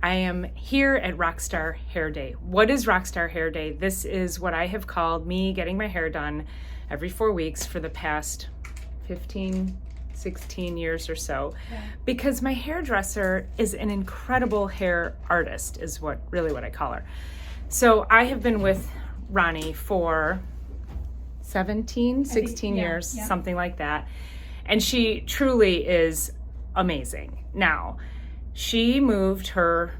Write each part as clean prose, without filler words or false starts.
I am here at Rockstar Hair Day. What is Rockstar Hair Day? This is what I have called me getting my hair done every 4 weeks for the past 15, 16 years or so, because my hairdresser is an incredible hair artist, is what I call her. So I have been with Ronnie for 17, 16 years, something like that. And she truly is amazing. Now, she moved her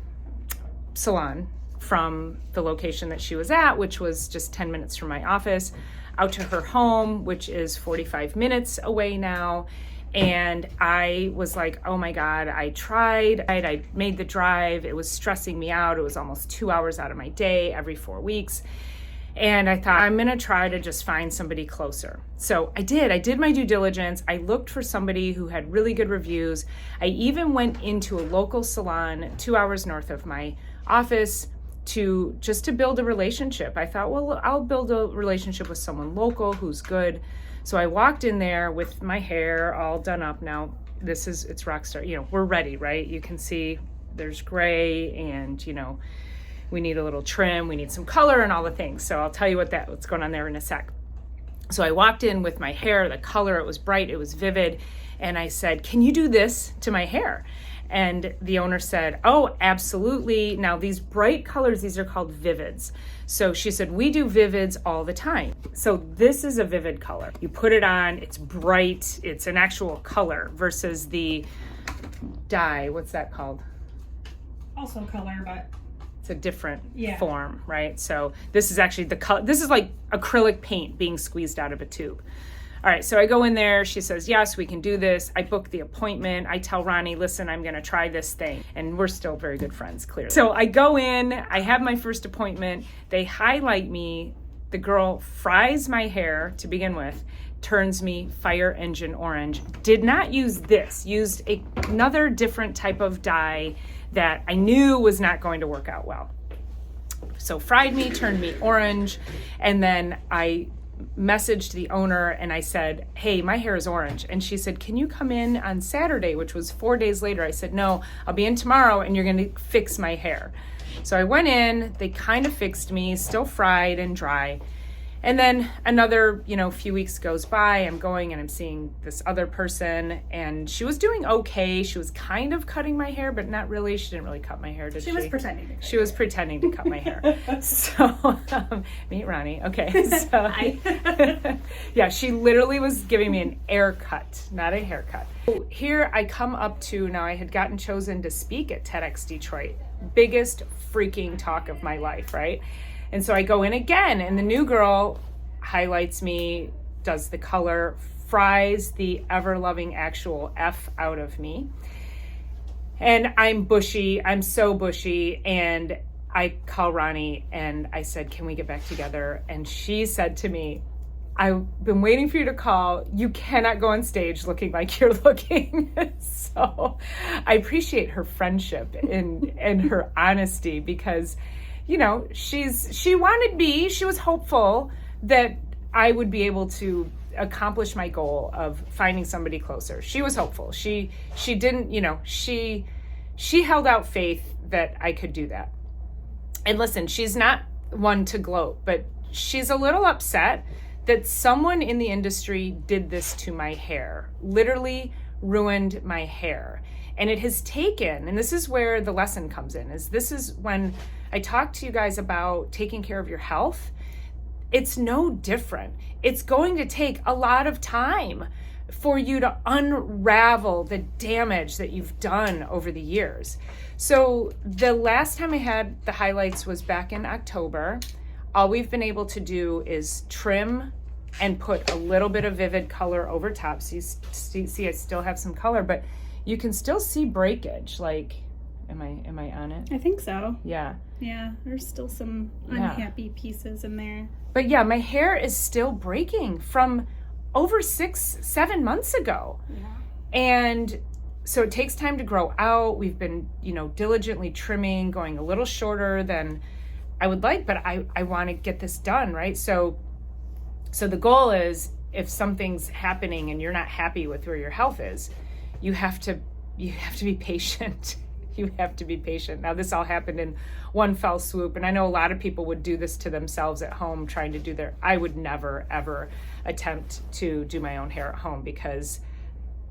salon from the location that she was at, which was just 10 minutes from my office, out to her home, which is 45 minutes away now. And I was like, oh my God, I tried. I made the drive. It was stressing me out. It was almost 2 hours out of my day every 4 weeks. And I thought, I'm gonna try to just find somebody closer. So I did my due diligence. I looked for somebody who had really good reviews. I even went into a local salon 2 hours north of my office to build a relationship. I thought, well, I'll build a relationship with someone local who's good. So I walked in there with my hair all done up. Now, it's Rockstar, we're ready, right? You can see there's gray and, we need a little trim, we need some color and all the things. So I'll tell you what's going on there in a sec. So I walked in with my hair, the color, it was bright, it was vivid. And I said, can you do this to my hair? And the owner said, oh, absolutely. Now these bright colors, these are called vivids. So she said, we do vivids all the time. So this is a vivid color. You put it on, it's bright, it's an actual color versus the dye, what's that called? Also color, but it's a different form, right? So this is actually the color. This is like acrylic paint being squeezed out of a tube. All right, so I go in there. She says, yes, we can do this. I book the appointment. I tell Ronnie, listen, I'm going to try this thing. And we're still very good friends, clearly. So I go in. I have my first appointment. They highlight me. The girl fries my hair to begin with, turns me fire engine orange. Did not use this. Used another different type of dye that I knew was not going to work out well. So fried me, turned me orange, and then I messaged the owner and I said, hey, my hair is orange. And she said, can you come in on Saturday, which was 4 days later? I said, no, I'll be in tomorrow and you're going to fix my hair. So I went in, they kind of fixed me, still fried and dry. And then another, few weeks goes by, I'm going and I'm seeing this other person and she was doing okay. She was kind of cutting my hair, but not really. She didn't really cut my hair, did she? She was pretending to. She was pretending to cut my hair. So, meet Ronnie. Okay. So, yeah, she literally was giving me an air cut, not a haircut. So here I come up to, now I had gotten chosen to speak at TEDx Detroit. Biggest freaking talk of my life, right? And so I go in again and the new girl highlights me, does the color, fries the ever-loving actual F out of me. And I'm bushy, I'm so bushy. And I call Ronnie and I said, can we get back together? And she said to me, I've been waiting for you to call. You cannot go on stage looking like you're looking. So I appreciate her friendship and her honesty because she wanted me, she was hopeful that I would be able to accomplish my goal of finding somebody closer. She was hopeful. She didn't, she held out faith that I could do that. And listen, she's not one to gloat, but she's a little upset that someone in the industry did this to my hair, literally ruined my hair. And it has taken, and this is where the lesson comes in, this is when I talk to you guys about taking care of your health. It's no different. It's going to take a lot of time for you to unravel the damage that you've done over the years. So the last time I had the highlights was back in October. All we've been able to do is trim and put a little bit of vivid color over top. So you see I still have some color, but you can still see breakage. Like, am I on it? I think so. Yeah. Yeah, there's still some unhappy pieces in there. But yeah, my hair is still breaking from over 6-7 months ago. Yeah. And so it takes time to grow out. We've been, diligently trimming, going a little shorter than I would like, but I want to get this done, right? So the goal is, if something's happening and you're not happy with where your health is, you have to be patient. you have to be patient. Now, this all happened in one fell swoop, and I know a lot of people would do this to themselves at home, trying to do I would never, ever attempt to do my own hair at home, because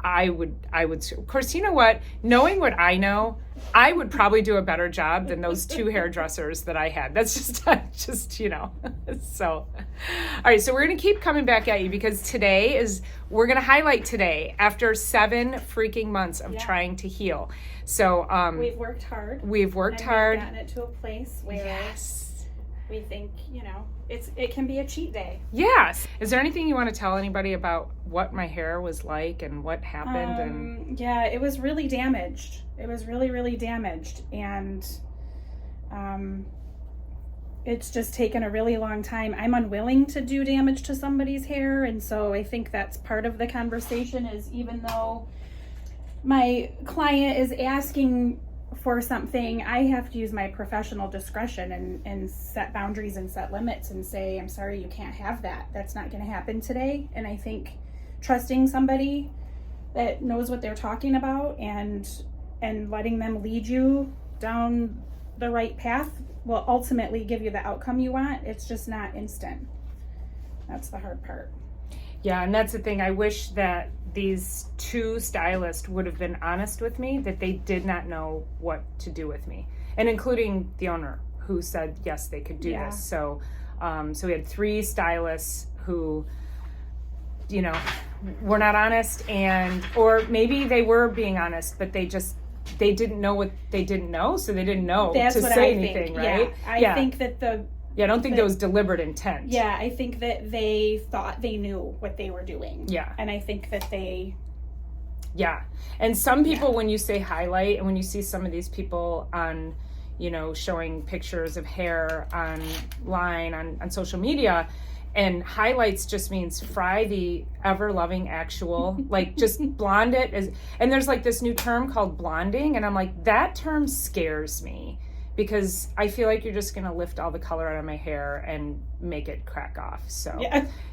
I would, of course, you know what, knowing what I know, I would probably do a better job than those two hairdressers that I had. That's just, you know, so. All right, so we're going to keep coming back at you, because we're going to highlight today after 7 freaking months of trying to heal. So we've worked hard. We've gotten it to a place where we think, you know, it can be a cheat day. Yes. Is there anything you want to tell anybody about what my hair was like and what happened? Yeah, it was really damaged. It was really, really damaged. And it's just taken a really long time. I'm unwilling to do damage to somebody's hair. And so I think that's part of the conversation, is even though my client is asking for something, I have to use my professional discretion and set boundaries and set limits and say, I'm sorry, you can't have that. That's not going to happen today. And I think trusting somebody that knows what they're talking about and letting them lead you down the right path will ultimately give you the outcome you want. It's just not instant. That's the hard part. Yeah, and that's the thing. I wish that these 2 stylists would have been honest with me, that they did not know what to do with me, and including the owner, who said yes, they could do this. So we had 3 stylists who, you know, were not honest, or maybe they were being honest, but they didn't know what they didn't know, so they didn't know to say anything, right? I think that I don't think there was deliberate intent. Yeah, I think that they thought they knew what they were doing. Yeah. And I think that Yeah. And some people, when you say highlight, and when you see some of these people on, you know, showing pictures of hair online, on social media, and highlights just means fry the ever-loving actual, like just blonde it. And there's like this new term called blonding, and I'm like, that term scares me, because I feel like you're just going to lift all the color out of my hair and make it crack off. So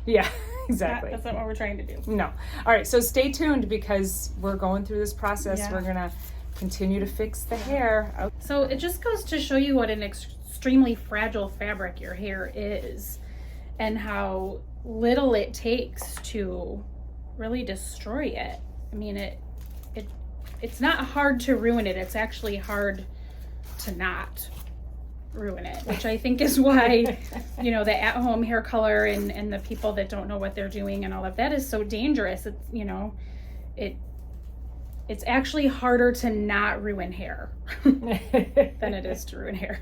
yeah, exactly. That's not what we're trying to do. No. All right. So stay tuned, because we're going through this process. Yeah. We're going to continue to fix the hair. Okay. So it just goes to show you what an extremely fragile fabric your hair is, and how little it takes to really destroy it. I mean, it's not hard to ruin it. It's actually hard to not ruin it, which I think is why, you know, the at-home hair color and the people that don't know what they're doing and all of that is so dangerous. It's, you know, it's actually harder to not ruin hair than it is to ruin hair.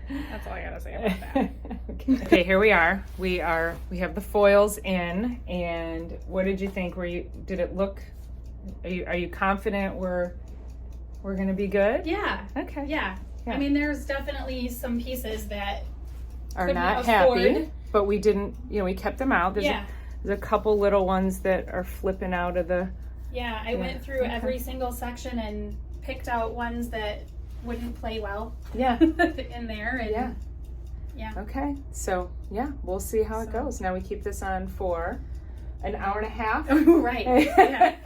That's all I gotta say about that. Okay, here we are. We have the foils in, and what did you think? Did it look? Are you confident we're gonna be good? Yeah. Okay. Yeah. I mean, there's definitely some pieces that are not happy, but we didn't. You know, we kept them out. There's a couple little ones that are flipping out of the. Yeah, I went through every single section and picked out ones that wouldn't play well. Yeah. In there. And yeah. Okay. So we'll see how it goes. Now we keep this on for an hour and a half. Right. Yeah.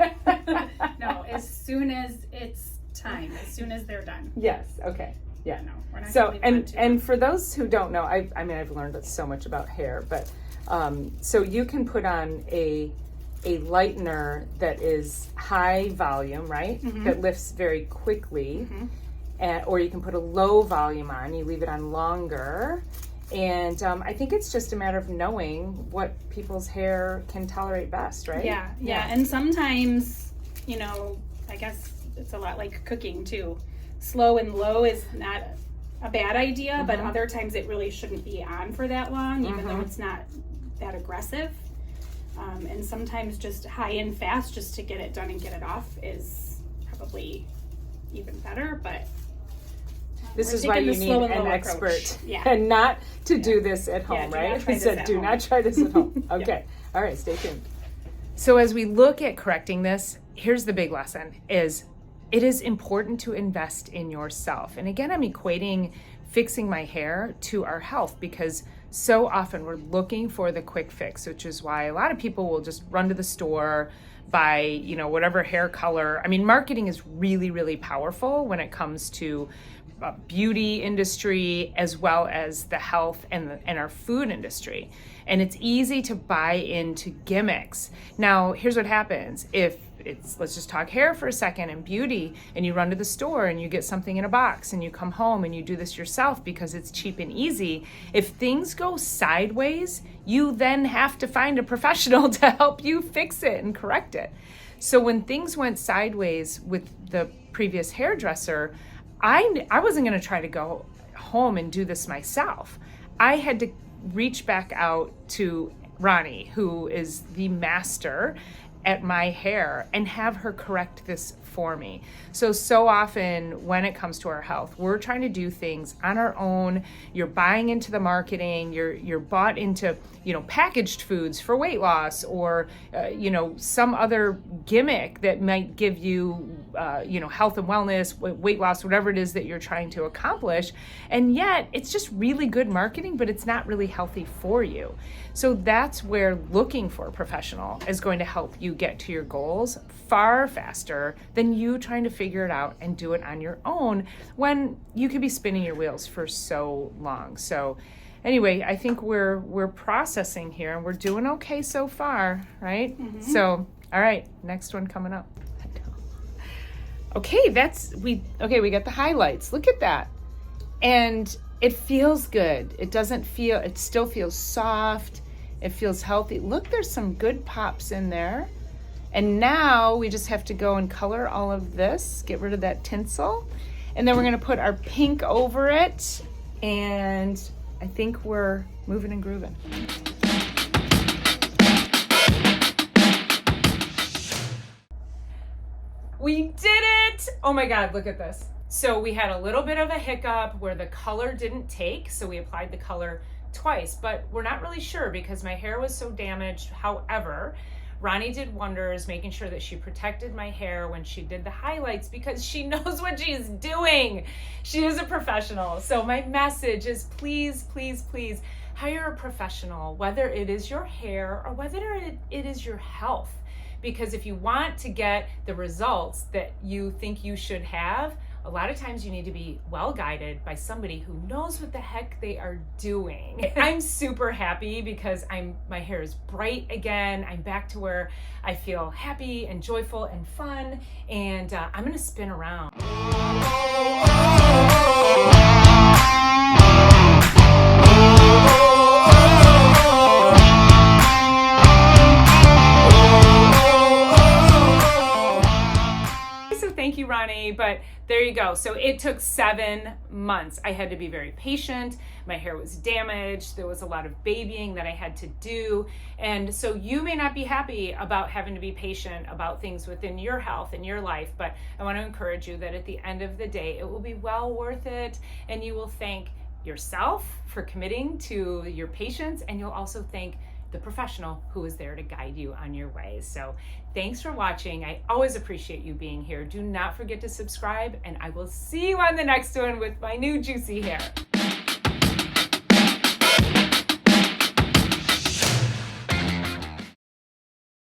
No, as soon as it's time, as soon as they're done. Yes. Okay. Yeah. No, we're not so and for those who don't know, I mean I've learned so much about hair, but so you can put on a lightener that is high volume, right? Mm-hmm. That lifts very quickly. Mm-hmm. Or you can put a low volume on, you leave it on longer. And I think it's just a matter of knowing what people's hair can tolerate best, right? Yeah. And sometimes, you know, I guess it's a lot like cooking too. Slow and low is not a bad idea, but other times it really shouldn't be on for that long, even though it's not that aggressive. And sometimes just high and fast just to get it done and get it off is probably even better, but this is why you need an expert and not to do this at home, right? He said, do not try this at home. Okay. All right, stay tuned. So as we look at correcting this, here's the big lesson is it is important to invest in yourself. And again, I'm equating fixing my hair to our health, because so often we're looking for the quick fix, which is why a lot of people will just run to the store, buy, you know, whatever hair color. I mean, marketing is really, really powerful when it comes to beauty industry as well as the health and our food industry. And it's easy to buy into gimmicks. Now, here's what happens. If it's, let's just talk hair for a second and beauty, and you run to the store and you get something in a box and you come home and you do this yourself because it's cheap and easy. If things go sideways, you then have to find a professional to help you fix it and correct it. So when things went sideways with the previous hairdresser, I wasn't going to try to go home and do this myself. I had to reach back out to Ronnie, who is the master at my hair, and have her correct this for me. So often when it comes to our health, we're trying to do things on our own. You're buying into the marketing, you're bought into, you know, packaged foods for weight loss, or you know, some other gimmick that might give you you know, health and wellness, weight loss, whatever it is that you're trying to accomplish. And yet it's just really good marketing, but it's not really healthy for you. So that's where looking for a professional is going to help you get to your goals far faster than you trying to figure it out and do it on your own when you could be spinning your wheels for so long. So anyway, I think we're processing here and we're doing okay so far, right? Mm-hmm. So, all right, next one coming up. Okay, we got the highlights. Look at that. And it feels good. It still feels soft. It feels healthy. Look, there's some good pops in there. And now we just have to go and color all of this, get rid of that tinsel. And then we're gonna put our pink over it. And I think we're moving and grooving. We did it! Oh my God, look at this. So we had a little bit of a hiccup where the color didn't take, so we applied the color twice, but we're not really sure because my hair was so damaged. However, Ronnie did wonders making sure that she protected my hair when she did the highlights because she knows what she's doing. She is a professional. So my message is please, please, please hire a professional, whether it is your hair or whether it is your health. Because if you want to get the results that you think you should have, a lot of times you need to be well guided by somebody who knows what the heck they are doing. I'm super happy because my hair is bright again. I'm back to where I feel happy and joyful and fun, and I'm gonna spin around. Thank you, Ronnie, but there you go. So it took 7 months. I had to be very patient. My hair was damaged. There was a lot of babying that I had to do. And so you may not be happy about having to be patient about things within your health and your life, but I want to encourage you that at the end of the day, it will be well worth it. And you will thank yourself for committing to your patience, and you'll also thank the professional who is there to guide you on your way. So thanks for watching. I always appreciate you being here. Do not forget to subscribe, and I will see you on the next one with my new juicy hair.